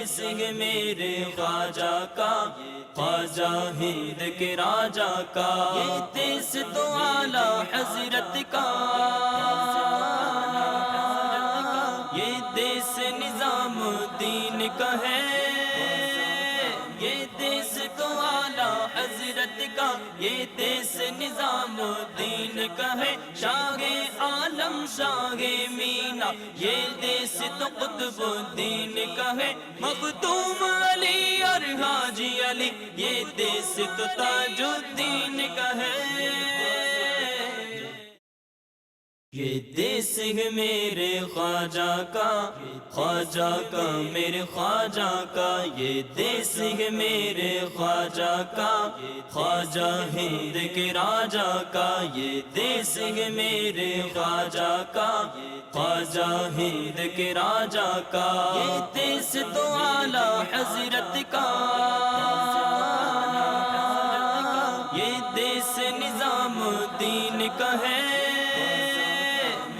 دیس ہے میرے خواجہ کا، خواجہ ہند کے راجا کا، یہ دیس تو اعلی حضرت کا، یہ دیس نظام الدین کا ہے، یہ دیس تو اعلی حضرت کا، یہ دیس نظام الدین کا ہے، شاہ عالم شاہ مینا، یہ دیس تو قطب الدین کا ہے، مختوم علی اور حاجی علی، یہ دیس تو تاج الدین کا ہے، یہ دیس ہے میرے خواجہ کا، خواجہ کا میرے خواجہ کا، یہ دیس ہے میرے خواجہ کا، خواجہ ہند کے راجا کا، یہ دیس ہے میرے خواجہ کا، خواجہ ہند کے راجا کا، یہ دیس تو اعلی حضرت کا، یہ دیس نظام الدین کا ہے،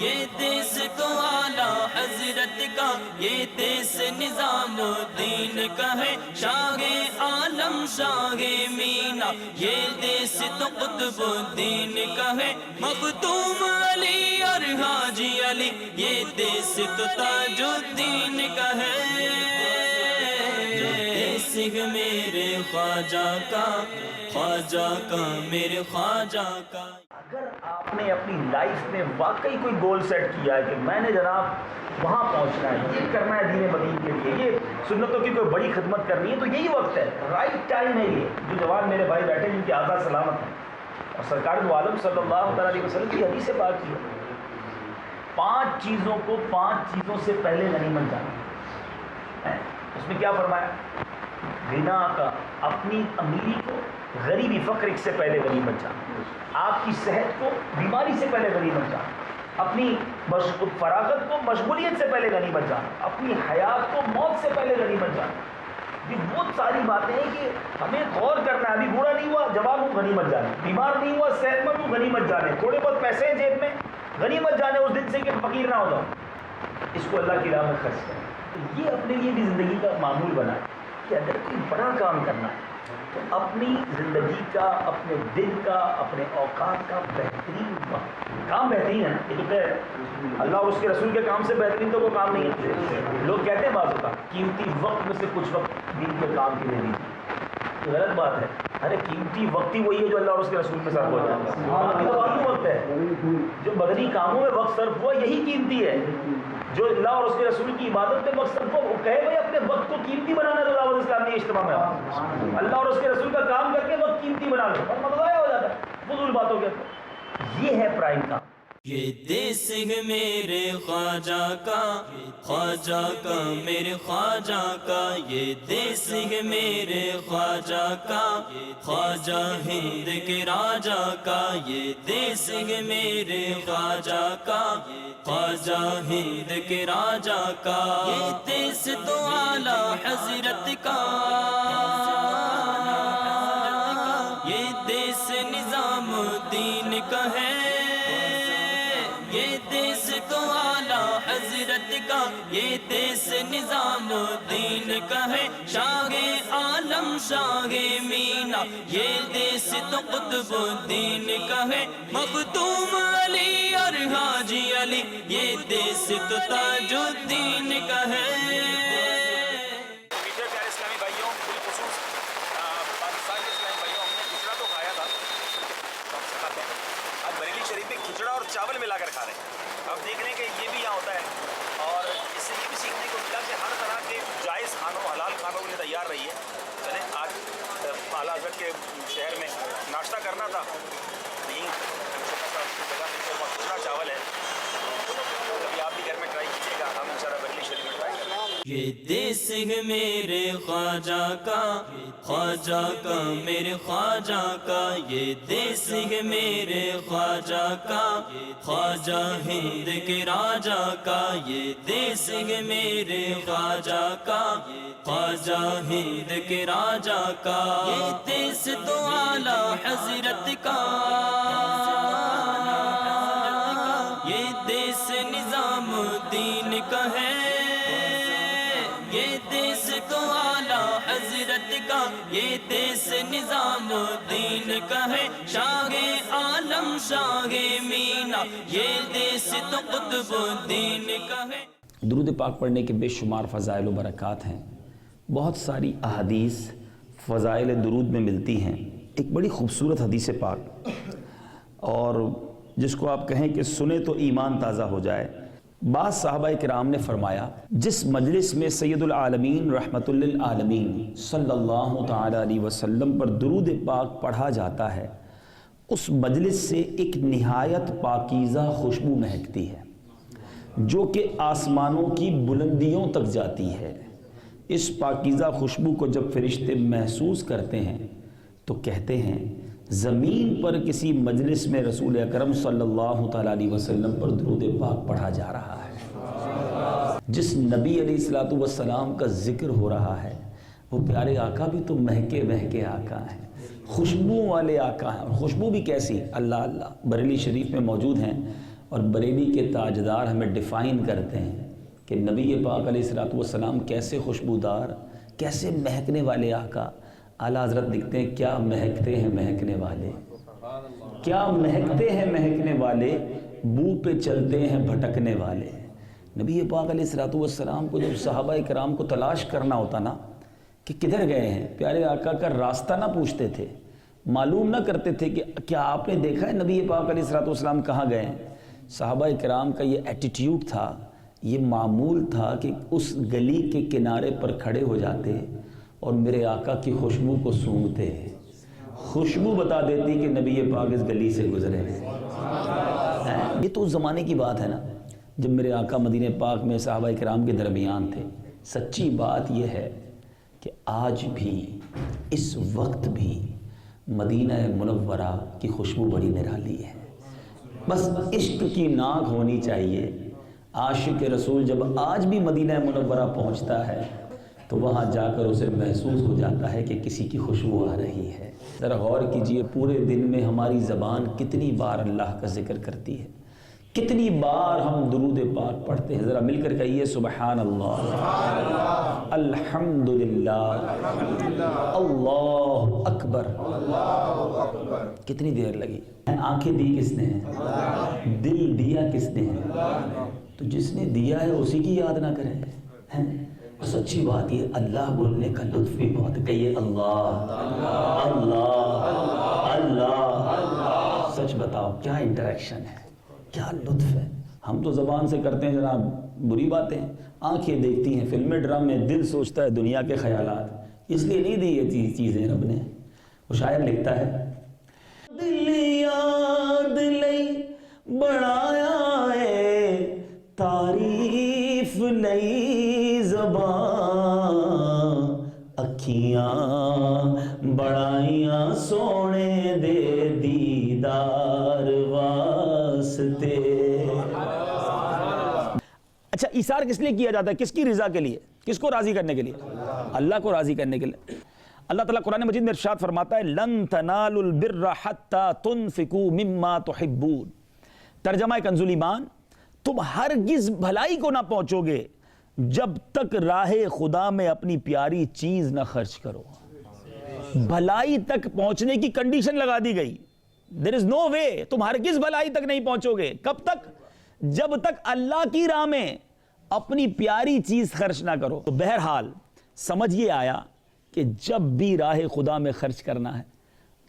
یہ دیس تو اعلی حضرت کا، یہ دیس نظام الدین کا ہے، شاہ عالم شاہ مینا، یہ دیس تو قطب الدین کا ہے، مختوم علی اور حاجی علی، یہ دیس تو تاج الدین کا ہے، دیس ہے میرے خواجہ کا، خواجہ کا میرے خواجہ کا۔ اگر آپ نے اپنی لائف میں واقعی کوئی گول سیٹ کیا ہے کہ میں نے جناب وہاں پہنچنا ہے، یہ کرنا ہے دین مدین کے لیے، یہ سنتوں کی کوئی بڑی خدمت کرنی ہے، تو یہی وقت ہے، رائٹ ٹائم ہے یہ۔ جو جوان میرے بھائی بیٹھے جن کی آزاد سلامت ہے، اور سرکار دو عالم صلی اللہ علیہ وسلم کی حدیث پاک کی ہے، 5 چیزوں کو 5 چیزوں سے پہلے غنیمت جانا ہے۔ اس میں کیا فرمایا؟ غنا کا، اپنی امیری کو، غریبی فقر سے پہلے غنیمت جانا، آپ کی صحت کو بیماری سے پہلے غنیمت جانا، اپنی فراغت کو مشغولیت سے پہلے غنیمت جانا، اپنی حیات کو موت سے پہلے غنیمت جانا۔ یہ بہت ساری باتیں ہیں کہ ہمیں غور کرنا ہے۔ ابھی بوڑھا نہیں ہوا، جوان ہوں، غنیمت جانے، بیمار نہیں ہوا، صحت مند ہوں، غنیمت جانے، تھوڑے بہت پیسے ہیں جیب میں، غنیمت جانے اس دن سے کہ فقیر نہ ہو جاؤ، اس کو اللہ کی راہ میں خرچ کریں۔ یہ اپنے لیے بھی زندگی کا معمول بنا ہے کہ اگر کوئی بڑا کام کرنا ہے تو اپنی زندگی کا، اپنے دن کا، اپنے اوقات کا بہترین وقت، کام بہترین ہے نا، یہ تو کہ اللہ اور اس کے رسول کے کام سے بہترین تو کوئی کام نہیں ہے۔ لوگ کہتے ہیں بعض اوقات قیمتی وقت میں سے کچھ وقت دین کے کام کے لیے دیجیے، غلط بات ہے۔ ارے قیمتی وقت ہی وہی ہے جو اللہ اور اس کے رسول میں صرف ہو جاتا ہے، باقی تو فالتو وقت ہے۔ جو بدنی کاموں میں وقت صرف ہوا یہی قیمتی ہے، جو اللہ اور اس کے رسول کی عبادت میں وقت صرف ہو، وہ کہے بھائی اپنے وقت کو قیمتی بنانا ہے تو دعوت اسلامی اجتماع میں آؤ، اللہ اور اس کے رسول کا کام کر کے وقت قیمتی بنا لو، اور مزہ ضائع ہو جاتا ہے فضول باتوں کے اندر۔ یہ ہے پرائم کام۔ یہ دیس ہے میرے خواجہ کا، خواجہ کا میرے خواجہ کا، یہ دیس ہے میرے خواجہ کا، خواجہ ہند کے راجا کا، یہ دیس ہے میرے خواجہ کا، خواجہ ہند کے راجا کا، یہ دیس تو اعلی حضرت کا، یہ دیس نظام الدین کا ہے، یہ دیس تو اعلی حضرت کا، یہ دیس نظام الدین کا ہے، شاہ عالم شاہ مینا، یہ دیس تو قطب الدین کا ہے، مختوم علی اور حاجی علی، یہ دیس تو تاج الدین کا ہے۔ اسلامی بھائیوں، بالخصوص پاکستان کے اسلامی بھائیوں، ہم نے کھچڑا تو کھایا تھا، ہم سے کھاتے ہیں، آج بریلی شریف میں کھچڑا اور چاول ملا کر کھا رہے ہیں۔ اب دیکھ لیں کہ یہ بھی یہاں ہوتا ہے، اور اس سے یہ بھی سیکھنے کو ملا کہ ہر طرح کے جائز کھانوں، حلال کھانوں کے لیے تیار رہیے۔ چلیں آج اعلیٰ حضرت کے شہر میں ناشتہ کرنا تھا، نہیں چھوٹا سا جگہ میں کھچڑا چاول ہے، کبھی آپ بھی گھر میں ٹرائی کیجیے گا، ہم انشاءاللہ بریلی شریف میں ٹرائی کریں گے۔ یہ دیس ہے میرے خواجہ کا، خواجہ کا میرے خواجہ کا، یہ دیس ہے میرے خواجہ کا، خواجہ ہند کے راجا کا، یہ دیس ہے میرے خواجہ کا، خواجہ ہند کے راجا کا، یہ دیس تو اعلی حضرت کا، یہ دیس نظام الدین کا ہے، یہ دیس تو آلہ حضرت کا یہ دیس نظام الدین کا ہے، شاہ عالم شاہ مینا یہ دیس تو قطب الدین کا ہے۔ درود پاک پڑھنے کے بے شمار فضائل و برکات ہیں، بہت ساری احادیث فضائل درود میں ملتی ہیں۔ ایک بڑی خوبصورت حدیث پاک، اور جس کو آپ کہیں کہ سنے تو ایمان تازہ ہو جائے۔ بعض صحابہ کرام نے فرمایا، جس مجلس میں سید العالمین رحمت للعالمین صلی اللہ تعالی علیہ وسلم پر درود پاک پڑھا جاتا ہے، اس مجلس سے ایک نہایت پاکیزہ خوشبو مہکتی ہے جو کہ آسمانوں کی بلندیوں تک جاتی ہے۔ اس پاکیزہ خوشبو کو جب فرشتے محسوس کرتے ہیں تو کہتے ہیں زمین پر کسی مجلس میں رسول اکرم صلی اللہ تعالیٰ علیہ وسلم پر درود پاک پڑھا جا رہا ہے۔ جس نبی علیہ السلام کا ذکر ہو رہا ہے وہ پیارے آقا بھی تو مہکے مہکے آقا ہیں، خوشبو والے آقا ہیں۔ اور خوشبو بھی کیسی؟ اللہ اللہ بریلی شریف میں موجود ہیں، اور بریلی کے تاجدار ہمیں ڈیفائن کرتے ہیں کہ نبی پاک علیہ السلام کیسے خوشبودار، کیسے مہکنے والے آقا۔ اعلیٰ حضرت لکھتے ہیں کیا مہکتے ہیں مہکنے والے، کیا مہکتے ہیں مہکنے والے، بو پہ چلتے ہیں بھٹکنے والے۔ نبی پاک علیہ السلام کو جب صحابہ کرام کو تلاش کرنا ہوتا نا کہ کدھر گئے ہیں، پیارے آقا کا راستہ نہ پوچھتے تھے، معلوم نہ کرتے تھے کہ کیا آپ نے دیکھا ہے نبی پاک علیہ السلام کہاں گئے ہیں۔ صحابہ کرام کا یہ ایٹیٹیوڈ تھا، یہ معمول تھا کہ اس گلی کے کنارے پر کھڑے ہو جاتے اور میرے آقا کی خوشبو کو سونگھتے، خوشبو بتا دیتی کہ نبی پاک اس گلی سے گزرے ہیں۔ یہ تو اس زمانے کی بات ہے نا جب میرے آقا مدینہ پاک میں صحابہ کرام کے درمیان تھے۔ سچی بات یہ ہے کہ آج بھی اس وقت بھی مدینہ منورہ کی خوشبو بڑی نرالی ہے۔ بس عشق کی ناک ہونی چاہیے۔ عاشق رسول جب آج بھی مدینہ منورہ پہنچتا ہے تو وہاں جا کر اسے محسوس ہو جاتا ہے کہ کسی کی خوشبو آ رہی ہے۔ ذرا غور کیجئے پورے دن میں ہماری زبان کتنی بار اللہ کا ذکر کرتی ہے، کتنی بار ہم درود پاک پڑھتے ہیں۔ ذرا مل کر کہیے سبحان اللہ، الحمدللہ، اللہ اکبر۔ کتنی دیر لگی؟ آنکھیں دی کس نے ہیں؟ دل دیا کس نے ہے؟ تو جس نے دیا ہے اسی کی یاد نہ کریں۔ سچی بات یہ اللہ بولنے کا لطف بھی بہت، کہیے اللہ اللہ اللہ۔ سچ بتاؤ کیا انٹریکشن ہے، کیا لطف ہے۔ ہم تو زبان سے کرتے ہیں جناب بری باتیں، آنکھیں دیکھتی ہیں فلمیں ڈرامے، دل سوچتا ہے دنیا کے خیالات۔ اس لیے نہیں دی یہ چیزیں رب نے۔ وہ شاعر لکھتا ہے دل یاد لئی بڑھایا ہے تعریف لئی زبان، اکھیاں بڑھائیاں سونے دے دیدار واسطے۔ اچھا ایثار کس لیے کیا جاتا ہے؟ کس کی رضا کے لیے؟ کس کو راضی کرنے کے لیے؟ اللہ کو راضی کرنے کے لیے۔ اللہ تعالیٰ قرآن مجید میں ارشاد فرماتا ہے لن تنالوا البر حتی تنفقوا مما تحبون۔ ترجمہ کنز ایمان، تم ہرگز بھلائی کو نہ پہنچو گے جب تک راہ خدا میں اپنی پیاری چیز نہ خرچ کرو۔ بھلائی تک پہنچنے کی کنڈیشن لگا دی گئی، there is no way، تم ہرگز بھلائی تک نہیں پہنچو گے۔ کب تک؟ جب تک اللہ کی راہ میں اپنی پیاری چیز خرچ نہ کرو۔ تو بہرحال سمجھ یہ آیا کہ جب بھی راہ خدا میں خرچ کرنا ہے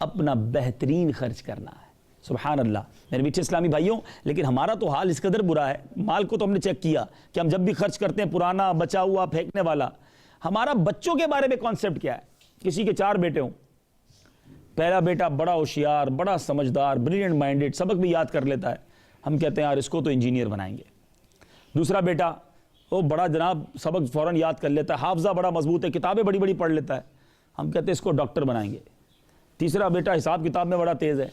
اپنا بہترین خرچ کرنا ہے۔ سبحان اللہ میرے میٹھے اسلامی بھائیوں، لیکن ہمارا تو حال اس قدر برا ہے، مال کو تو ہم نے چیک کیا کہ ہم جب بھی خرچ کرتے ہیں پرانا بچا ہوا پھینکنے والا۔ ہمارا بچوں کے بارے میں کانسیپٹ کیا ہے؟ کسی کے 4 بیٹے ہوں، پہلا بیٹا بڑا ہوشیار، بڑا سمجھدار، بریلینٹ مائنڈڈ، سبق بھی یاد کر لیتا ہے، ہم کہتے ہیں یار اس کو تو انجینئر بنائیں گے۔ دوسرا بیٹا وہ بڑا جناب سبق فوراً یاد کر لیتا ہے، حافظہ بڑا مضبوط ہے، کتابیں بڑی بڑی پڑھ لیتا ہے، ہم کہتے ہیں اس کو ڈاکٹر بنائیں گے۔ تیسرا بیٹا حساب کتاب میں بڑا تیز ہے،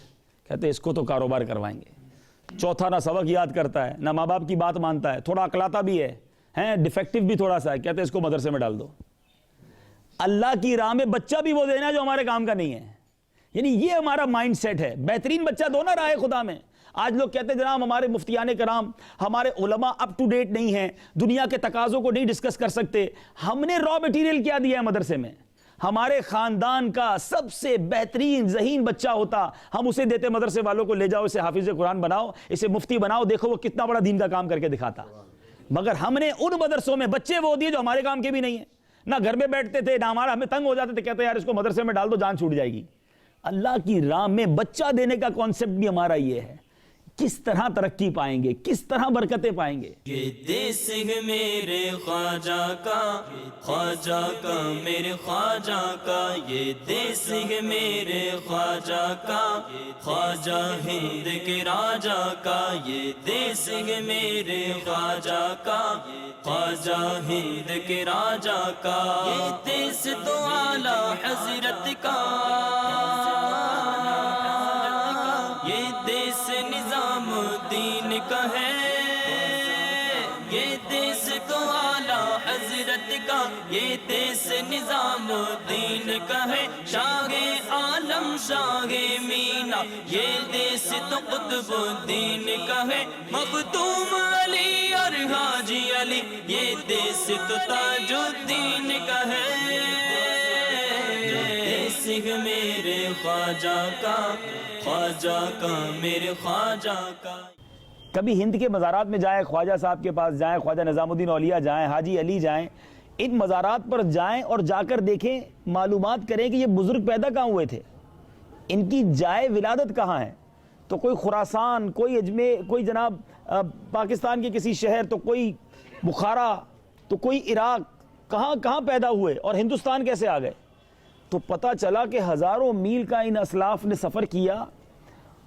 کہتے ہیں اس کو تو کاروبار کروائیں گے۔ چوتھا نہ سبق یاد کرتا ہے، نہ ماں باپ کی بات مانتا ہے، تھوڑا اکلاتا بھی ہے، ڈیفیکٹو بھی تھوڑا سا ہے، کہتے ہیں اس کو مدرسے میں ڈال دو۔ اللہ کی راہ میں بچہ بھی وہ دینا جو ہمارے کام کا نہیں ہے، یعنی یہ ہمارا مائنڈ سیٹ ہے۔ بہترین بچہ دو نا راہ خدا میں، آج لوگ کہتے ہیں جناب ہمارے مفتیان کرام ہمارے علماء اپ ٹو ڈیٹ نہیں ہیں، دنیا کے تقاضوں کو نہیں ڈسکس کر سکتے. ہم نے را مٹیریل کیا دیا ہے مدرسے میں؟ ہمارے خاندان کا سب سے بہترین ذہین بچہ ہوتا، ہم اسے دیتے مدرسے والوں کو، لے جاؤ اسے حافظ قرآن بناؤ، اسے مفتی بناؤ، دیکھو وہ کتنا بڑا دین کا کام کر کے دکھاتا. مگر ہم نے ان مدرسوں میں بچے وہ دیے جو ہمارے کام کے بھی نہیں ہیں. نہ گھر میں بیٹھتے تھے، نہ ہمارا، ہمیں تنگ ہو جاتے تھے، کہتے ہیں یار اس کو مدرسے میں ڈال دو جان چھوٹ جائے گی. اللہ کی راہ میں بچہ دینے کا کانسیپٹ بھی ہمارا یہ ہے. کس طرح ترقی پائیں گے، کس طرح برکتیں پائیں گے. یہ دیس ہے میرے خواجہ کا، خواجہ کا میرے خواجہ کا، یہ دیس ہے میرے خواجہ کا، خواجہ ہند کے راجہ کا، یہ دیس ہے میرے خواجہ کا، خواجہ ہند کے راجہ کا، یہ دیس تو اعلی حضرت کا، یہ دیس نظام دین کا ہے، یہ دیس تو اعلی حضرت کا، یہ دیس نظام دین کا ہے. شاہ عالم شاہ مینا، یہ دیس تو قطب دین کا ہے. مختوم علی اور حاجی علی، یہ دیس تو تاج الدین کا ہے. دیس ہے میرے خواجہ کا، خواجہ کا میرے خواجہ کا. کبھی ہند کے مزارات میں جائیں، خواجہ صاحب کے پاس جائیں، خواجہ نظام الدین اولیاء جائیں، حاجی علی جائیں، ان مزارات پر جائیں اور جا کر دیکھیں، معلومات کریں کہ یہ بزرگ پیدا کہاں ہوئے تھے، ان کی جائے ولادت کہاں ہے. تو کوئی خراسان، کوئی اجمیر، کوئی جناب پاکستان کے کسی شہر، تو کوئی بخارا، تو کوئی عراق، کہاں کہاں پیدا ہوئے اور ہندوستان کیسے آ گئے. تو پتہ چلا کہ ہزاروں میل کا ان اسلاف نے سفر کیا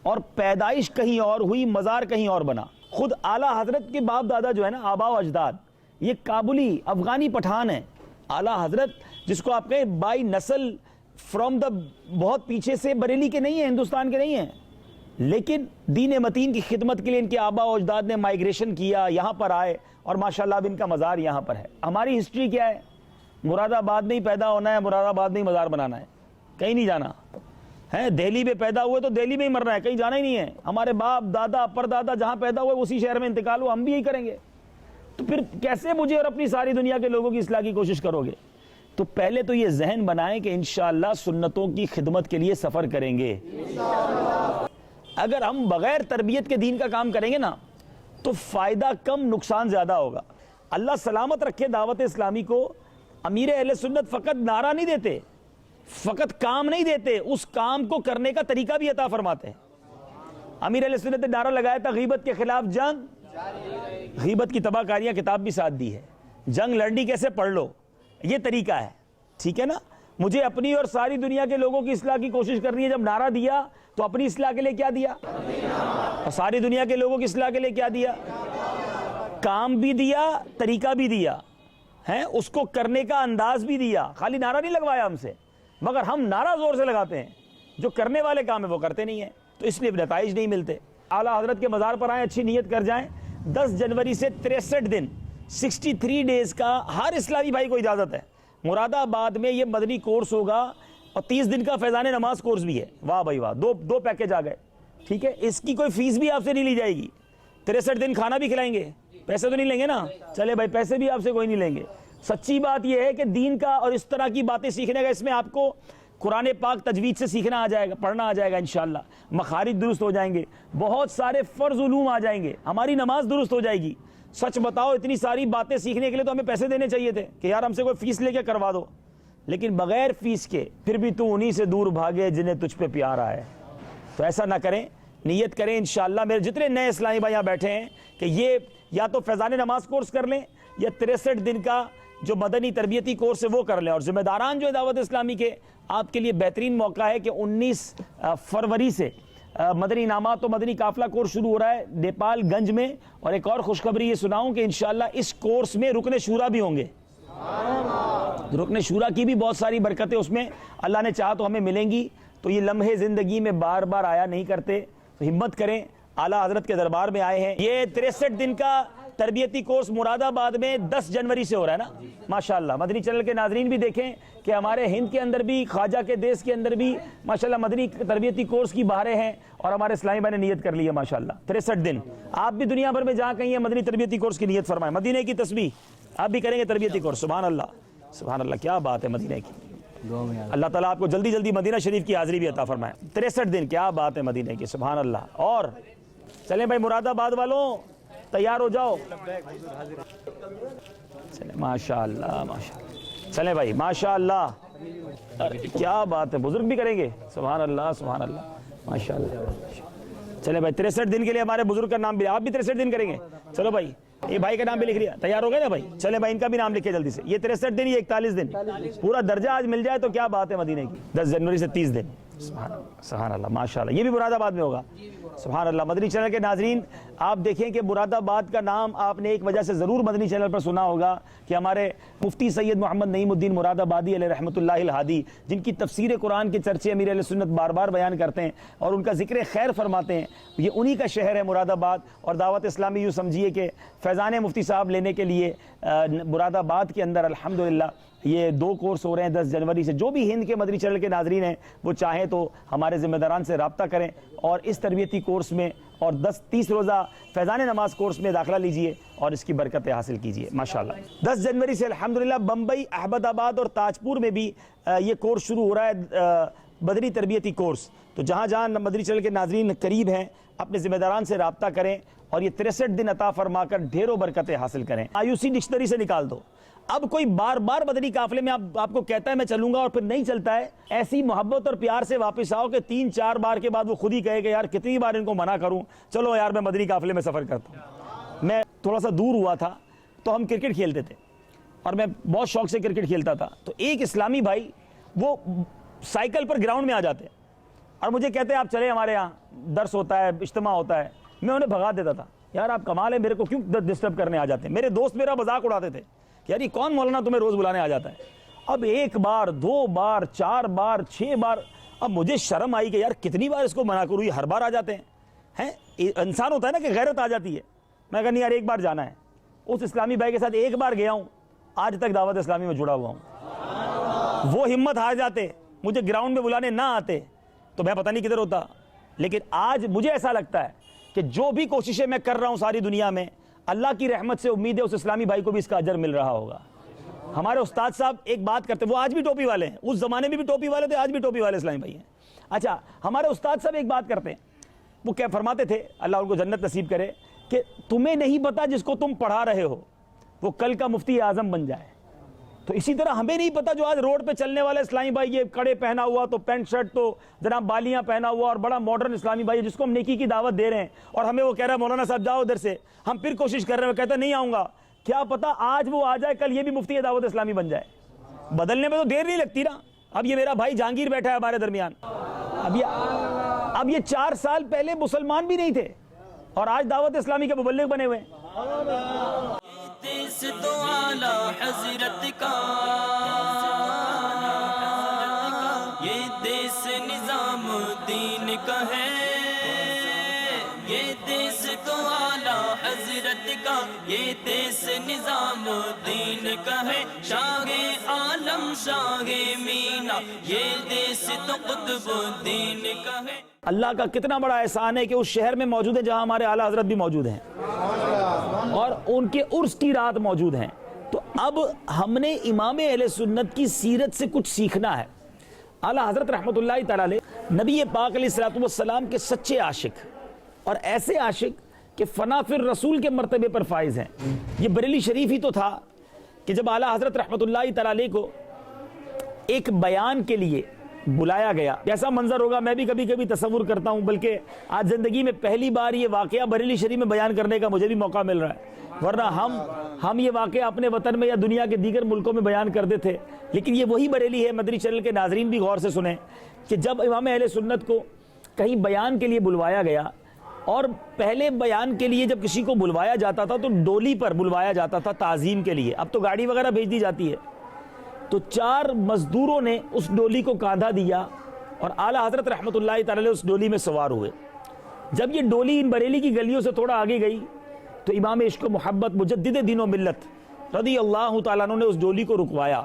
اور پیدائش کہیں اور ہوئی، مزار کہیں اور بنا. خود اعلیٰ حضرت کے باپ دادا جو ہے نا، آبا و اجداد، یہ کابلی افغانی پٹھان ہیں. اعلیٰ حضرت جس کو آپ کہیں بائی نسل فرام دا بہت پیچھے سے بریلی کے نہیں ہیں، ہندوستان کے نہیں ہیں، لیکن دین متین کی خدمت کے لیے ان کے آبا و اجداد نے مائیگریشن کیا، یہاں پر آئے اور ماشاءاللہ اب ان کا مزار یہاں پر ہے. ہماری ہسٹری کیا ہے؟ مراد آباد میں ہی پیدا ہونا ہے، مراد آباد میں ہی مزار بنانا ہے، کہیں نہیں جانا ہے. دہلی میں پیدا ہوئے تو دہلی میں ہی مرنا ہے، کہیں جانا ہی نہیں ہے. ہمارے باپ دادا پردادا جہاں پیدا ہوئے اسی شہر میں انتقال ہوا، ہم بھی یہی کریں گے. تو پھر کیسے مجھے اور اپنی ساری دنیا کے لوگوں کی اصلاح کی کوشش کرو گے؟ تو پہلے تو یہ ذہن بنائیں کہ انشاءاللہ سنتوں کی خدمت کے لیے سفر کریں گے. اگر ہم بغیر تربیت کے دین کا کام کریں گے نا تو فائدہ کم، نقصان زیادہ ہوگا. اللہ سلامت رکھے دعوت اسلامی کو. امیر اہل سنت فقط نعرہ نہیں دیتے، فقط کام نہیں دیتے، اس کام کو کرنے کا طریقہ بھی عطا فرماتے ہیں. امیر اہل سنت نے نعرہ لگایا تھا غیبت کے خلاف جنگ، غیبت کی تباہ کاریاں کتاب بھی ساتھ دی ہے. جنگ لڑنی کیسے، پڑھ لو، یہ طریقہ ہے. ٹھیک ہے نا. مجھے اپنی اور ساری دنیا کے لوگوں کی اصلاح کی کوشش کرنی ہے. جب نعرہ دیا تو اپنی اصلاح کے لیے کیا دیا، اور ساری دنیا کے لوگوں کی اصلاح کے لیے کیا دیا؟ کام بھی دیا، طریقہ بھی دیا ہے، اس کو کرنے کا انداز بھی دیا. خالی نعرہ نہیں لگوایا ہم سے، مگر ہم نعرہ زور سے لگاتے ہیں، جو کرنے والے کام ہیں وہ کرتے نہیں ہیں، تو اس لیے نتائج نہیں ملتے. اعلیٰ حضرت کے مزار پر آئیں، اچھی نیت کر جائیں. 10 جنوری سے 63 دن 63 ڈیز کا ہر اسلامی بھائی کو اجازت ہے. مراد آباد میں یہ مدنی کورس ہوگا اور 30 دن کا فیضان نماز کورس بھی ہے. واہ بھائی واہ، دو پیکج آ گئے. ٹھیک ہے، اس کی کوئی فیس بھی آپ سے نہیں لی جائے گی. 63 دن کھانا بھی کھلائیں گے، پیسے تو نہیں لیں گے نا. چلے بھائی، پیسے بھی آپ سے کوئی نہیں لیں گے. سچی بات یہ ہے کہ دین کا اور اس طرح کی باتیں سیکھنے کا، اس میں آپ کو قرآن پاک تجوید سے سیکھنا آ جائے گا، پڑھنا آ جائے گا انشاءاللہ. مخارج درست ہو جائیں گے، بہت سارے فرض علوم آ جائیں گے، ہماری نماز درست ہو جائے گی. سچ بتاؤ، اتنی ساری باتیں سیکھنے کے لیے تو ہمیں پیسے دینے چاہیے تھے کہ یار ہم سے کوئی فیس لے کے کروا دو. لیکن بغیر فیس کے پھر بھی تو انہی سے دور بھاگے جنہیں تجھ پہ پیار آئے. تو ایسا نہ کریں، نیت کریں انشاءاللہ. میرے جتنے نئے اسلامی بھائی یہاں بیٹھے ہیں کہ یہ یا تو فیضان نماز کورس کر لیں یا 63 دن کا جو مدنی تربیتی کورس ہے وہ کر لیں. اور ذمہ داران جو ہے دعوت اسلامی کے، آپ کے لیے بہترین موقع ہے کہ 19 فروری سے مدنی انعامات و مدنی قافلہ کورس شروع ہو رہا ہے نیپال گنج میں. اور ایک اور خوشخبری یہ سناؤں کہ انشاءاللہ اس کورس میں رکن شورا بھی ہوں گے. رکن شورا کی بھی بہت ساری برکتیں اس میں اللہ نے چاہا تو ہمیں ملیں گی. تو یہ لمحے زندگی میں بار بار آیا نہیں کرتے، تو ہمت کریں. اعلیٰ حضرت کے دربار میں آئے ہیں. یہ 63 دن کا تربیتی کورس مراد آباد میں 10 جنوری سے ہو رہا ہے نا ماشاءاللہ. مدنی چینل کے ناظرین بھی دیکھیں کہ ہمارے ہند کے اندر بھی، خواجہ کے دیس کے اندر بھی ماشاءاللہ مدنی تربیتی کورس کی بہاریں ہیں، اور ہمارے اسلامی بھائی نے نیت کر لی ہے ماشاءاللہ 63 دن. آپ بھی دنیا بھر میں جہاں کہیں ہیں مدنی تربیتی کورس کی نیت فرمائیں. مدینے کی تسبیح آپ بھی کریں گے تربیتی کورس. سبحان اللہ سبحان اللہ، کیا بات ہے مدینے کی. اللہ تعالیٰ آپ کو جلدی جلدی مدینہ شریف کی حاضری بھی عطا فرمائے. 63 دن، کیا بات ہے مدینے کی. سبحان اللہ. اور چلیں بھائی مراد آباد والوں تیار ہو جاؤ. چلیں ماشاء اللہ ماشاء اللہ. چلیں بھائی ماشاء اللہ، کیا بات ہے. بزرگ بھی کریں گے. سبحان اللہ سبحان اللہ ماشاء اللہ. چلیں بھائی 63 دن کے لیے ہمارے بزرگ کا نام بھی، آپ بھی 63 دن کریں گے. چلو بھائی یہ بھائی کا نام بھی لکھ لیا. تیار ہو گئے نا بھائی. چلے بھائی ان کا بھی نام لکھے جلدی سے. یہ 63 دن، یہ 41 دن، پورا درجہ آج مل جائے تو کیا بات ہے مدینے کی. 10 جنوری سے 30 دن. سبحان اللہ ماشاء اللہ. یہ بھی مراد آباد میں ہوگا. سبحان اللہ. مدنی چینل کے ناظرین آپ دیکھیں کہ مراد آباد کا نام آپ نے ایک وجہ سے ضرور مدنی چینل پر سنا ہوگا کہ ہمارے مفتی سید محمد نعیم الدین مراد آبادی علیہ رحمۃ اللہ الہادی، جن کی تفسیر قرآن کے چرچے امیر اہل سنت بار بار بیان کرتے ہیں اور ان کا ذکر خیر فرماتے ہیں. یہ انہی کا شہر ہے مراد آباد. اور دعوت اسلامی یوں سمجھیے کہ فیضان مفتی صاحب لینے کے لیے مراد آباد کے اندر الحمدللہ یہ 2 کورس ہو رہے ہیں 10 جنوری سے. جو بھی ہند کے مدنی چینل کے ناظرین ہیں وہ چاہیں تو ہمارے ذمہ داران سے رابطہ کریں اور اس تربیتی کورس میں اور 30 روزہ فیضان نماز کورس میں داخلہ لیجئے اور اس کی برکتیں حاصل کیجئے ماشاءاللہ. 10 جنوری سے الحمدللہ بمبئی، احمد آباد اور تاجپور میں بھی یہ کورس شروع ہو رہا ہے مدنی تربیتی کورس. تو جہاں جہاں مدنی چینل کے ناظرین قریب ہیں اپنے ذمہ داران سے رابطہ کریں اور یہ 63 دن عطا فرما کر ڈھیروں برکتیں حاصل کریں. IUC ڈکشنری سے نکال دو. اب کوئی بار بار مدنی قافلے میں آپ کو کہتا ہے میں چلوں گا اور پھر نہیں چلتا ہے، ایسی محبت اور پیار سے واپس آؤ کہ 3-4 بار کے بعد وہ خود ہی کہے کہ یار کتنی بار ان کو منع کروں، چلو یار میں مدنی قافلے میں سفر کرتا ہوں. میں تھوڑا سا دور ہوا تھا تو ہم کرکٹ کھیلتے تھے اور میں بہت شوق سے کرکٹ کھیلتا تھا. تو ایک اسلامی بھائی وہ سائیکل پر گراؤنڈ میں آ جاتے اور مجھے کہتے ہیں آپ چلیں ہمارے یہاں درس ہوتا ہے، اجتماع ہوتا ہے. میں انہیں بھگا دیتا تھا، یار آپ کمال ہے، میرے کو کیوں ڈسٹرب کرنے آ جاتے ہیں. میرے دوست میرا مذاق اڑاتے تھے کہ یار یہ کون مولانا تمہیں روز بلانے آ جاتا ہے. اب 1 بار 2 بار 4 بار 6 بار اب مجھے شرم آئی کہ یار کتنی بار اس کو منع کروں، یہ ہر بار آ جاتے ہیں. انسان ہوتا ہے نا کہ غیرت آ جاتی ہے. میں کہا نہیں یار ایک بار جانا ہے. اس اسلامی بھائی کے ساتھ ایک بار گیا ہوں، آج تک دعوت اسلامی میں جڑا ہوا ہوں. وہ ہمت ہار جاتے، مجھے گراؤنڈ میں بلانے نہ آتے تو میں پتہ نہیں کدھر ہوتا. لیکن آج مجھے ایسا لگتا ہے کہ جو بھی کوششیں میں کر رہا ہوں ساری دنیا میں، اللہ کی رحمت سے امید ہے اس اسلامی بھائی کو بھی اس کا اجر مل رہا ہوگا. ہمارے استاد صاحب ایک بات کرتے، وہ آج بھی ٹوپی والے ہیں، اس زمانے میں بھی ٹوپی والے تھے، آج بھی ٹوپی والے اسلامی بھائی ہیں. اچھا ہمارے استاد صاحب ایک بات کرتے ہیں، وہ کیا فرماتے تھے، اللہ ان کو جنت نصیب کرے، کہ تمہیں نہیں پتا جس کو تم پڑھا رہے ہو وہ کل کا مفتی اعظم بن جائے. تو اسی طرح ہمیں نہیں پتا جو آج روڈ پہ چلنے والا اسلامی بھائی یہ کڑے پہنا ہوا تو پینٹ شرٹ تو جناب بالیاں پہنا ہوا اور بڑا ماڈرن اسلامی بھائی جس کو ہم نیکی کی دعوت دے رہے ہیں اور ہمیں وہ کہہ رہا ہے مولانا صاحب جاؤ ادھر سے. ہم پھر کوشش کر رہے ہیں، وہ کہتا نہیں آؤں گا. کیا پتا آج وہ آ جائے کل یہ بھی مفتی دعوت اسلامی بن جائے. بدلنے میں تو دیر نہیں لگتی نا. اب یہ میرا بھائی جہانگیر بیٹھا ہے ہمارے درمیان، اب یہ 4 سال پہلے مسلمان بھی نہیں تھے اور آج دعوت اسلامی کے مبلغ بنے ہوئے ہیں. دیس تو اعلیٰ حضرت کا، یہ دیس نظام دین کا ہے. یہ دیس تو اعلیٰ حضرت کا، یہ دیس نظام دین کا ہے. شاہ عالم شاہ مینا، یہ دیس تو قطب دین کا ہے. اللہ کا کتنا بڑا احسان ہے کہ اس شہر میں موجود ہے جہاں ہمارے اعلیٰ حضرت بھی موجود ہیں اور ان کے عرس کی رات موجود ہیں. تو اب ہم نے امام اہل سنت کی سیرت سے کچھ سیکھنا ہے. اعلیٰ حضرت رحمۃ اللہ تعالی علیہ نبی پاک علیہ الصلوۃ والسلام کے سچے عاشق اور ایسے عاشق کہ فنا فی الرسول کے مرتبے پر فائز ہیں. یہ بریلی شریف ہی تو تھا کہ جب اعلیٰ حضرت رحمۃ اللہ تعالی علیہ کو ایک بیان کے لیے بلایا گیا، کیسا منظر ہوگا میں بھی کبھی کبھی تصور کرتا ہوں. بلکہ آج زندگی میں پہلی بار یہ واقعہ بریلی شریف میں بیان کرنے کا مجھے بھی موقع مل رہا ہے، ورنہ ہم یہ واقعہ اپنے وطن میں یا دنیا کے دیگر ملکوں میں بیان کرتے تھے. لیکن یہ وہی بریلی ہے. مدنی چینل کے ناظرین بھی غور سے سنیں کہ جب امام اہل سنت کو کہیں بیان کے لیے بلوایا گیا، اور پہلے بیان کے لیے جب کسی کو بلوایا جاتا تھا تو ڈولی پر بلوایا جاتا تھا تعظیم کے لیے. اب تو گاڑی وغیرہ بھیج دی جاتی ہے. تو 4 مزدوروں نے اس ڈولی کو کاندھا دیا اور اعلیٰ حضرت رحمۃ اللہ تعالی اس ڈولی میں سوار ہوئے. جب یہ ڈولی ان بریلی کی گلیوں سے تھوڑا آگے گئی تو امام عشق و محبت مجدد دین و ملت رضی اللہ تعالیٰ عنہ نے اس ڈولی کو رکوایا،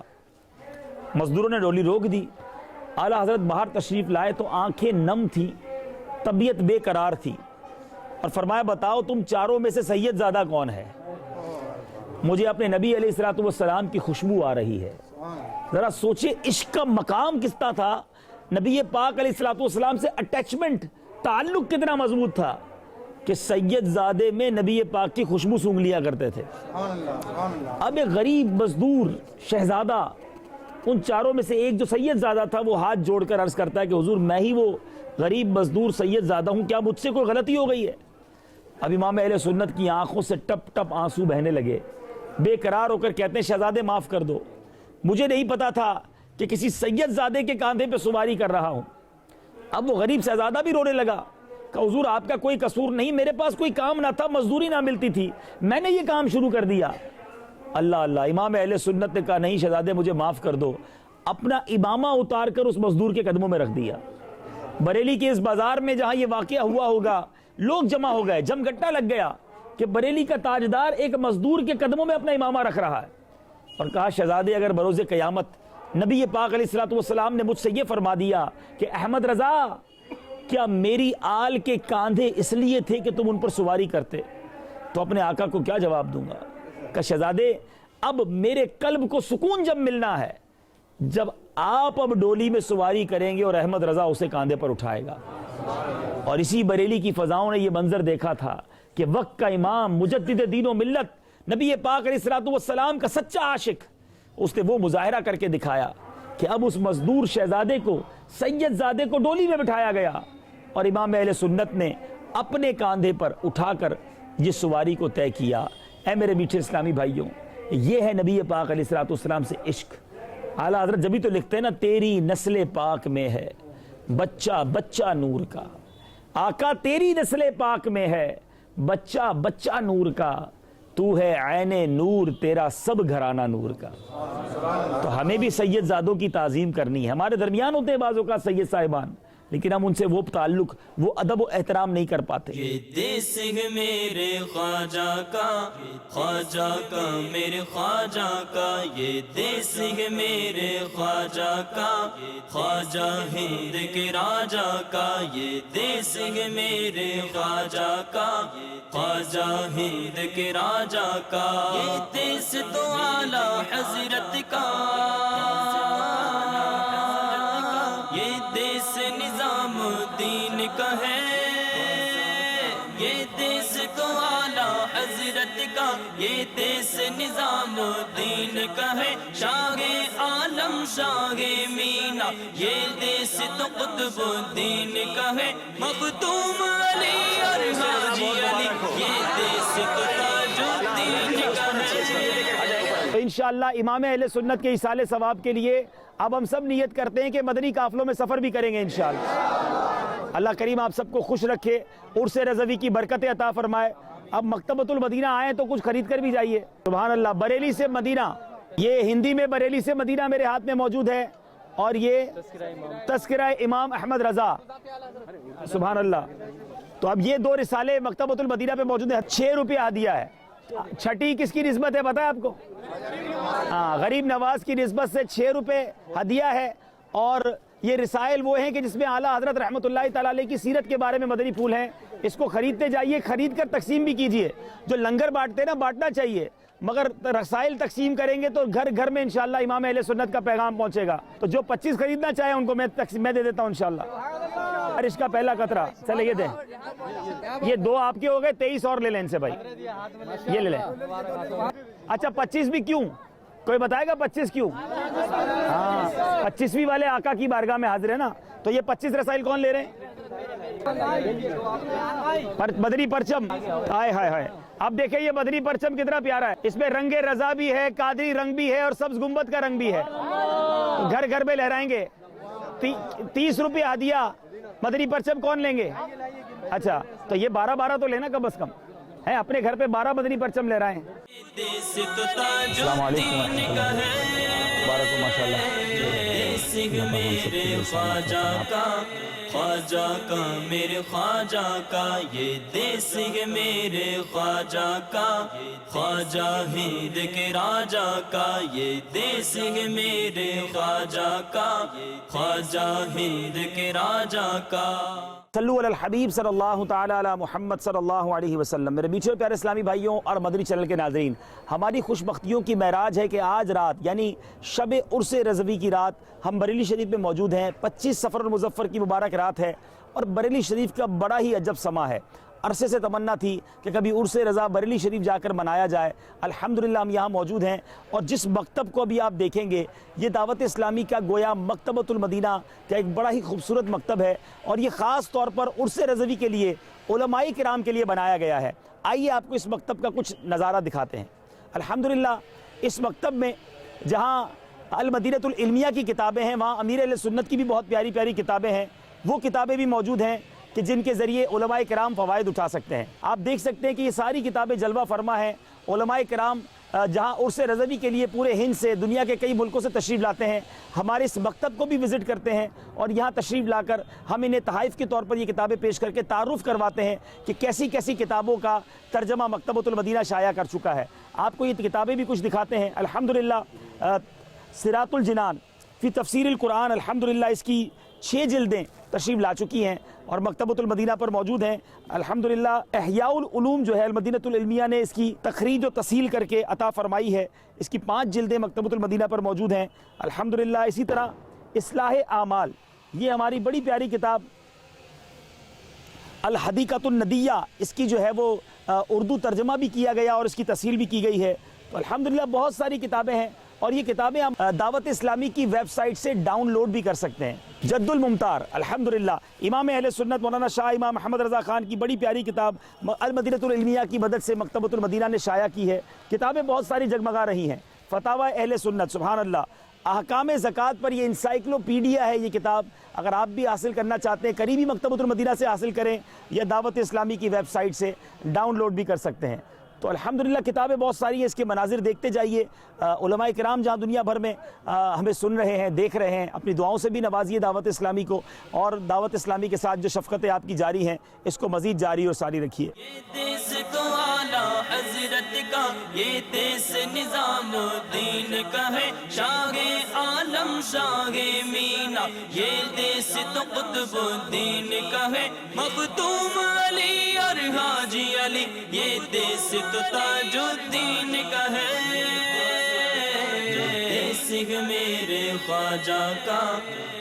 مزدوروں نے ڈولی روک دی، اعلیٰ حضرت باہر تشریف لائے تو آنکھیں نم تھی، طبیعت بے قرار تھی، اور فرمایا بتاؤ تم چاروں میں سے سید زادہ کون ہے؟ مجھے اپنے نبی علیہ السلام کی خوشبو آ رہی ہے۔ ذرا سوچے عشق کا مقام کس طرح تھا، نبی پاک علیہ السلام سے اٹیچمنٹ، تعلق کتنا مضبوط تھا کہ سید زادے میں نبی پاک کی خوشبو سونگھ لیا کرتے تھے۔ اب ایک غریب مزدور شہزادہ ان چاروں میں سے ایک جو سید زادہ تھا وہ ہاتھ جوڑ کر عرض کرتا ہے کہ حضور میں ہی وہ غریب مزدور سید زادہ ہوں، کیا مجھ سے کوئی غلطی ہو گئی ہے؟ اب امام اہل سنت کی آنکھوں سے ٹپ ٹپ آنسو بہنے لگے، بے قرار ہو کر کہتے ہیں شہزادے معاف کر دو، مجھے نہیں پتا تھا کہ کسی سید زادے کے کاندھے پہ سواری کر رہا ہوں۔ اب وہ غریب شہزادہ بھی رونے لگا کہ حضور آپ کا کوئی قصور نہیں، میرے پاس کوئی کام نہ تھا، مزدوری نہ ملتی تھی، میں نے یہ کام شروع کر دیا۔ اللہ اللہ، امام اہل سنت نے کہا نہیں شہزادے مجھے معاف کر دو، اپنا امامہ اتار کر اس مزدور کے قدموں میں رکھ دیا۔ بریلی کے اس بازار میں جہاں یہ واقعہ ہوا ہوگا لوگ جمع ہو گئے، جم گٹا لگ گیا کہ بریلی کا تاجدار ایک مزدور کے قدموں میں اپنا امامہ رکھ رہا ہے، اور کہا شہزادے اگر بروز قیامت نبی پاک علیہ السلام نے مجھ سے یہ فرما دیا کہ احمد رضا کیا میری آل کے کاندھے اس لیے تھے کہ تم ان پر سواری کرتے، تو اپنے آقا کو کیا جواب دوں گا کہ شہزادے اب میرے قلب کو سکون جب ملنا ہے جب آپ اب ڈولی میں سواری کریں گے اور احمد رضا اسے کاندھے پر اٹھائے گا۔ اور اسی بریلی کی فضاؤں نے یہ منظر دیکھا تھا کہ وقت کا امام مجدد دین و ملت نبی پاک علیہ السلام کا سچا عاشق، اس نے وہ مظاہرہ کر کے دکھایا کہ اب اس مزدور شہزادے کو سید زادے کو ڈولی میں بٹھایا گیا اور امام اہل سنت نے اپنے کاندھے پر اٹھا کر جس سواری کو طے کیا۔ اے میرے میٹھے اسلامی بھائیوں، یہ ہے نبی پاک علیہ السلام سے عشق۔ اعلیٰ حضرت جبھی تو لکھتے ہیں نا تیری نسل پاک میں ہے بچہ بچہ نور کا، آقا تیری نسل پاک میں ہے بچہ بچہ نور کا، تو ہے عین نور تیرا سب گھرانہ نور کا۔ تو ہمیں بھی سید زادوں کی تعظیم کرنی ہے۔ ہمارے درمیان ہوتے ہیں بعضوں کا سید صاحبان، لیکن ہم ان سے وہ تعلق، وہ ادب و احترام نہیں کر پاتے۔ یہ دیس ہے میرے خواجہ کا، خواجہ کا میرے خواجہ کا، یہ دیس ہے میرے خواجہ کا، خواجہ ہند کے راجہ کا، یہ دیس ہے میرے خواجہ کا، خواجہ ہند کے راجہ کا، یہ دیس تو اعلیٰ حضرت کا، یہ دیس نظام دین کا ہے، یہ دیس تو اعلیٰ حضرت کا، یہ دیس نظام دین کا ہے، شاہ عالم شاہ مینا، یہ دیس تو قطب دین کا ہے، مختوم علی اور حاجی علی، یہ دیس تو تاج الدین کا ہے۔ تو انشاءاللہ امام اہل سنت کے ایصال ثواب کے لیے اب ہم سب نیت کرتے ہیں کہ مدنی قافلوں میں سفر بھی کریں گے انشاءاللہ۔ اللہ کریم آپ سب کو خوش رکھے، عرس رضوی کی برکتیں عطا فرمائے۔ اب مکتبۃ المدینہ آئیں تو کچھ خرید کر بھی جائیے۔ سبحان اللہ، بریلی سے مدینہ، یہ ہندی میں بریلی سے مدینہ میرے ہاتھ میں موجود ہے، اور یہ تذکرہ امام احمد رضا، سبحان اللہ۔ تو اب یہ دو رسالے مکتبۃ المدینہ پہ موجود ہیں، 6 روپے ہدیہ ہے۔ چھٹی کس کی نسبت ہے پتہ ہے آپ کو؟ ہاں، غریب نواز کی نسبت سے 6 روپے ہدیہ ہے، اور یہ رسائل وہ ہیں کہ جس میں اعلیٰ حضرت رحمۃ اللہ تعالیٰ علیہ کی سیرت کے بارے میں مدنی پھول ہیں۔ اس کو خریدتے جائیے، خرید کر تقسیم بھی کیجئے۔ جو لنگر بانٹتے نا، بانٹنا چاہیے، مگر رسائل تقسیم کریں گے تو گھر گھر میں انشاءاللہ امام اہل سنت کا پیغام پہنچے گا۔ تو جو 25 خریدنا چاہیں ان کو میں دے دیتا ہوں انشاءاللہ۔ اور اس کا پہلا قطرہ چلے یہ دیں، یہ 2 آپ کے ہو گئے، 23 اور لے لیں ان سے بھائی، یہ لے لیں۔ اچھا 25 بھی کیوں؟ کوئی بتائے گا 25 کیوں؟ ہاں، 25ویں والے آقا کی بارگاہ میں حاضر ہے نا، تو یہ 25 رسائل کون لے رہے ہیں؟ بدری پرچم، ہائے ہائے ہائے۔ اب دیکھیں یہ بدری پرچم کتنا پیارا ہے، اس میں رنگ رضا بھی ہے، قادری رنگ بھی ہے، اور سبز گنبد کا رنگ بھی ہے، تو گھر گھر میں لہرائیں گے۔ 30 روپے ہدیہ، مدنی پرچم کون لیں گے؟ اچھا تو یہ 12 تو لینا کم از کم ہے، اپنے گھر پہ 12 مدنی پرچم لے رہے ہیں۔ السلام علیکم ورحمۃ اللہ، ماشاء اللہ۔ سنگھ میرے خواجہ کا، خواجہ کا میرے خواجہ کا، یہ دیس سنگھ میرے خواجہ کا، خواجہ ہند کے راجا کا، یہ دیس سنگھ میرے خواجہ کا، خواجہ ہند کے راجا کا۔ صلو علی الحبیب صلی اللہ تعالی علی محمد صلی اللہ علیہ وسلم۔ میرے میٹھے پیارے اسلامی بھائیوں اور مدنی چینل کے ناظرین، ہماری خوش بختیوں کی معراج ہے کہ آج رات یعنی شب عرس رضوی کی رات ہم بریلی شریف میں موجود ہیں۔ 25 صفر المظفر کی مبارک رات ہے اور بریلی شریف کا بڑا ہی عجب سما ہے۔ عرصے سے تمنا تھی کہ کبھی عرس رضا بریلی شریف جا کر منایا جائے۔ الحمدللہ ہم یہاں موجود ہیں، اور جس مکتب کو ابھی آپ دیکھیں گے یہ دعوت اسلامی کا گویا مکتبۃ المدینہ کا ایک بڑا ہی خوبصورت مکتب ہے، اور یہ خاص طور پر عرس رضوی کے لیے علماء کرام کے لیے بنایا گیا ہے۔ آئیے آپ کو اس مکتب کا کچھ نظارہ دکھاتے ہیں۔ الحمدللہ اس مکتب میں جہاں المدینۃ العلمیہ کی کتابیں ہیں، وہاں امیر اہل سنت کی بھی بہت پیاری پیاری کتابیں ہیں، وہ کتابیں بھی موجود ہیں کہ جن کے ذریعے علماء کرام فوائد اٹھا سکتے ہیں۔ آپ دیکھ سکتے ہیں کہ یہ ساری کتابیں جلوہ فرما ہیں۔ علماء کرام جہاں عرس رضوی کے لیے پورے ہند سے، دنیا کے کئی ملکوں سے تشریف لاتے ہیں، ہمارے اس مکتب کو بھی وزٹ کرتے ہیں، اور یہاں تشریف لا کر ہم انہیں تحائف کے طور پر یہ کتابیں پیش کر کے تعارف کرواتے ہیں کہ کیسی کیسی کتابوں کا ترجمہ مکتبۃ المدینہ شائع کر چکا ہے۔ آپ کو یہ کتابیں بھی کچھ دکھاتے ہیں۔ الحمدللہ صراط الجنان فی تفسیر القرآن، الحمدللہ اس کی 6 جلدیں تشریف لا چکی ہیں اور مکتبۃ المدینہ پر موجود ہیں۔ الحمدللہ احیاء العلوم جو ہے المدینۃ العلمیہ نے اس کی تخریج و تصحیح کر کے عطا فرمائی ہے، اس کی 5 جلدیں مکتبۃ المدینہ پر موجود ہیں۔ الحمدللہ اسی طرح اصلاح اعمال، یہ ہماری بڑی پیاری کتاب الحدیقۃ الندیہ، اس کی جو ہے وہ اردو ترجمہ بھی کیا گیا اور اس کی تصحیح بھی کی گئی ہے۔ تو الحمدللہ بہت ساری کتابیں ہیں، اور یہ کتابیں ہم دعوت اسلامی کی ویب سائٹ سے ڈاؤن لوڈ بھی کر سکتے ہیں۔ جد الممتار، الحمدللہ امام اہل سنت مولانا شاہ امام محمد رضا خان کی بڑی پیاری کتاب المدینۃ العلمیہ کی مدد سے مکتبۃ المدینہ نے شائع کی ہے۔ کتابیں بہت ساری جگمگا رہی ہیں۔ فتاوی اہل سنت، سبحان اللہ، احکام زکوٰۃ پر یہ انسائکلوپیڈیا ہے یہ کتاب، اگر آپ بھی حاصل کرنا چاہتے ہیں قریبی مکتبۃ المدینہ سے حاصل کریں یا دعوت اسلامی کی ویب سائٹ سے ڈاؤن لوڈ بھی کر سکتے ہیں۔ تو الحمدللہ کتابیں بہت ساری ہیں، اس کے مناظر دیکھتے جائیے۔ علماء کرام جہاں دنیا بھر میں ہمیں سن رہے ہیں، دیکھ رہے ہیں، اپنی دعاؤں سے بھی نوازیے دعوت اسلامی کو، اور دعوت اسلامی کے ساتھ جو شفقتیں آپ کی جاری ہیں اس کو مزید جاری اور ساری رکھیے۔ یہ دیس تو اعلیٰ حضرت کا، یہ دیس نظام الدین کا ہے، شاہ عالم شاہ مینا، یہ دیس تو قطب الدین کا ہے، مختوم علی اور حاجی علی، یہ دیس تو تاج الدین کا ہے۔ دیس سنگھ میرے خواجہ کا،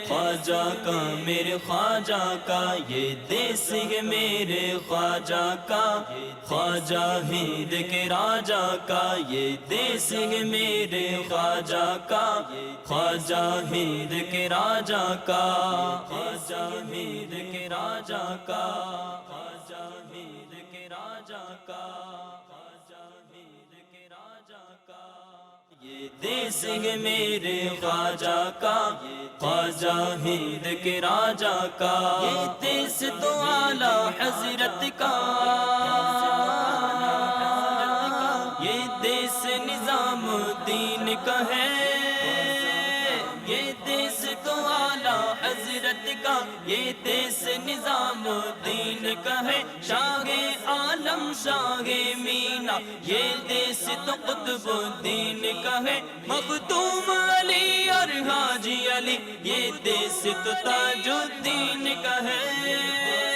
خواجہ کا میرے خواجہ کا، یہ دیس سنگھ میرے خواجہ کا، خواجہ ہند کے راجا کا، یہ دیس سنگھ میرے خواجہ کا، خواجہ ہند کے راجا کا، خواجہ ہند کے راجا کا، خواجہ ہند کے راجا کا، خواجہ ہند کے راجا کا۔ یہ دیس سنگھ میرے خواجہ کا، خواجہ ہند کے راجا کا، یہ دیس تو اعلیٰ حضرت کا، یہ دیس نظام الدین کا ہے، یہ دیس تو اعلیٰ حضرت کا، یہ دیس نظام الدین کا ہے، شاہ عالم شاہ مینا، یہ دیس تو قطب الدین کا ہے، مختوم علی اور حاجی علی، یہ دیس تو تاج الدین کا ہے۔